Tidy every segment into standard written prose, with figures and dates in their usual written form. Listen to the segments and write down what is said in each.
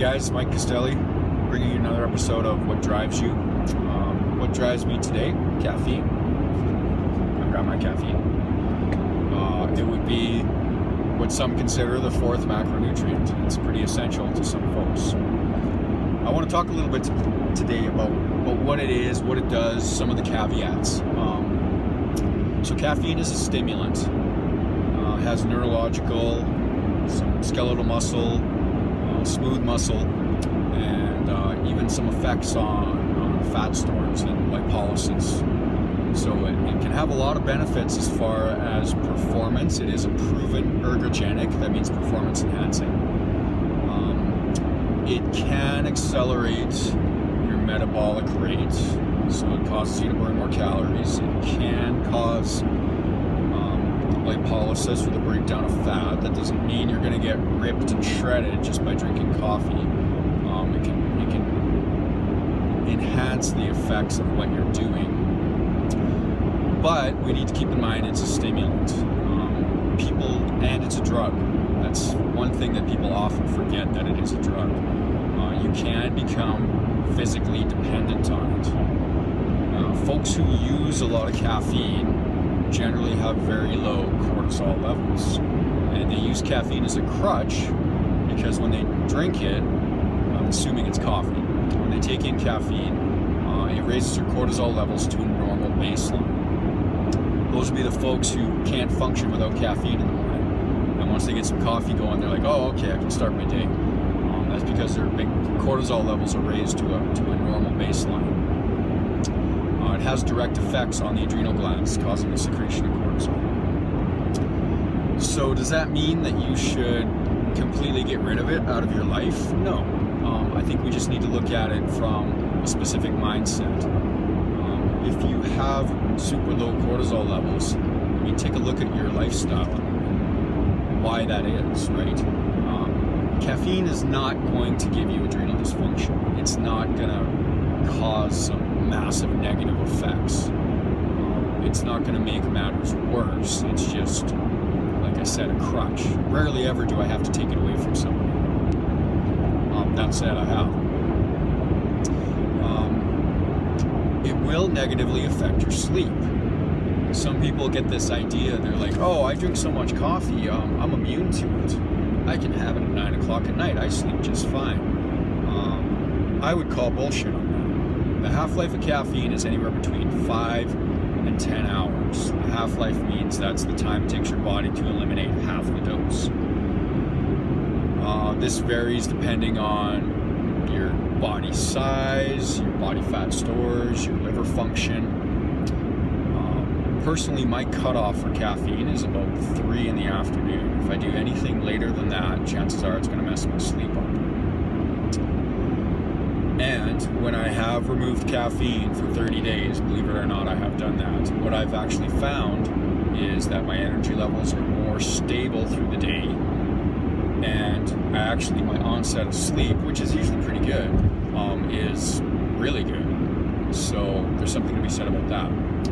guys, Mike Kesthely, bringing you another episode of What Drives You. What drives me today? Caffeine. I've got my caffeine. It would be what some consider the fourth macronutrient. It's pretty essential to some folks. I want to talk a little bit today about what it is, what it does, some of the caveats. So caffeine is a stimulant. Has neurological, some skeletal muscle, smooth muscle, and even some effects on fat stores and lipolysis. So it can have a lot of benefits as far as performance. It is a proven ergogenic, that means performance enhancing. It can accelerate your metabolic rate, so it causes you to burn more calories. It can cause lipolysis, or the breakdown of fat. That doesn't mean you're going to get ripped and shredded just by drinking coffee. It can enhance the effects of what you're doing. But we need to keep in mind it's a stimulant. And it's a drug. That's one thing that people often forget, that it is a drug. You can become physically dependent on it. Folks who use a lot of caffeine generally have very low cortisol levels, and they use caffeine as a crutch because when they drink it, I'm assuming it's coffee, when they take in caffeine, it raises their cortisol levels to a normal baseline. Those would be the folks who can't function without caffeine in the morning, and once they get some coffee going, they're like, oh, okay, I can start my day. That's because their cortisol levels are raised to a normal baseline. It has direct effects on the adrenal glands, causing the secretion of cortisol. So does that mean that you should completely get rid of it out of your life? No. I think we just need to look at it from a specific mindset. If you have super low cortisol levels, take a look at your lifestyle and why that is, right? Caffeine is not going to give you adrenal dysfunction. It's not going to cause some massive negative effects. It's not going to make matters worse. It's just, like I said, a crutch. Rarely ever do I have to take it away from somebody. That said, I have. It will negatively affect your sleep. Some people get this idea, they're like, oh, I drink so much coffee, I'm immune to it. I can have it at 9 o'clock at night, I sleep just fine. I would call bullshit on that. The half-life of caffeine is anywhere between 5 and 10 hours. The half-life means that's the time it takes your body to eliminate half the dose. This varies depending on your body size, your body fat stores, your liver function. Personally, my cutoff for caffeine is about 3 in the afternoon. If I do anything later than that, chances are it's going to mess my sleep up. And when I have removed caffeine for 30 days, believe it or not, I have done that. What I've actually found is that my energy levels are more stable through the day, and my onset of sleep, which is usually pretty good, is really good. So there's something to be said about that.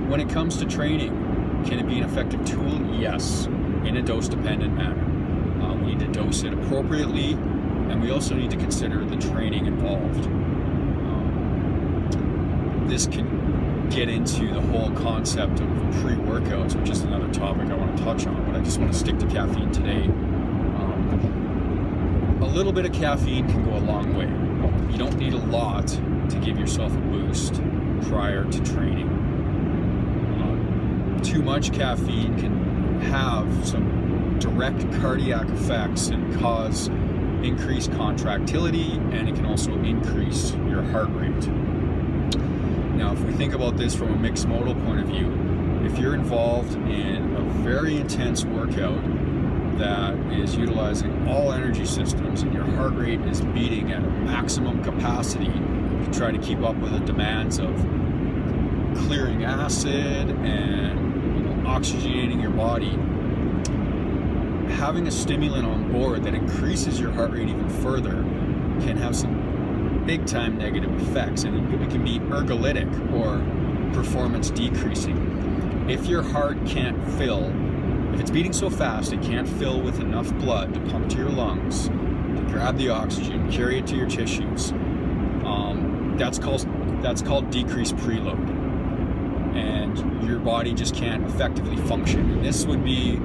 When it comes to training, can it be an effective tool? Yes, in a dose-dependent manner. We need to dose it appropriately, and we also need to consider the training involved. This can get into the whole concept of pre-workouts, which is another topic I want to touch on, but I just want to stick to caffeine today. A little bit of caffeine can go a long way. You don't need a lot to give yourself a boost prior to training. Too much caffeine can have some direct cardiac effects and cause increased contractility, and it can also increase your heart rate. Now, if we think about this from a mixed modal point of view, if you're involved in a very intense workout that is utilizing all energy systems and your heart rate is beating at a maximum capacity to try to keep up with the demands of clearing acid and oxygenating your body, having a stimulant on board that increases your heart rate even further can have some big time negative effects, and it can be ergolytic or performance decreasing. If your heart can't fill, if it's beating so fast it can't fill with enough blood to pump to your lungs, grab the oxygen, carry it to your tissues. That's called decreased preload, and your body just can't effectively function. And this would be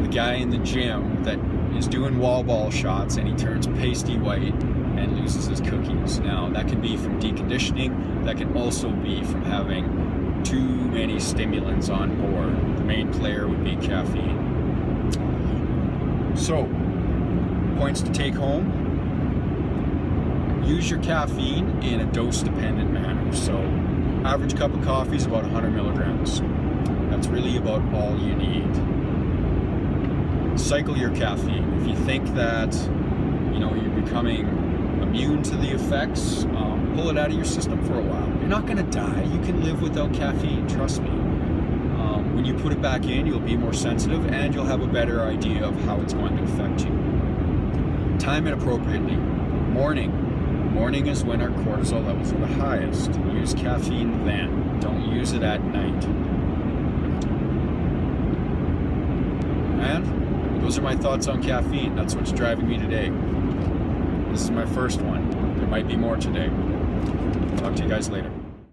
the guy in the gym that is doing wall ball shots and he turns pasty white and loses his cookies. Now that can be from deconditioning, that can also be from having too many stimulants on board. The main player would be caffeine. So, points to take home: use your caffeine in a dose-dependent manner. So, average cup of coffee is about 100 milligrams. That's really about all you need. Cycle your caffeine. If you think that you're becoming immune to the effects, pull it out of your system for a while. You're not going to die. You can live without caffeine, trust me. When you put it back in, you'll be more sensitive and you'll have a better idea of how it's going to affect you. Time it appropriately. Morning is when our cortisol levels are the highest. Use caffeine then. Don't use it at night. And those are my thoughts on caffeine. That's what's driving me today. This is my first one. There might be more today. Talk to you guys later.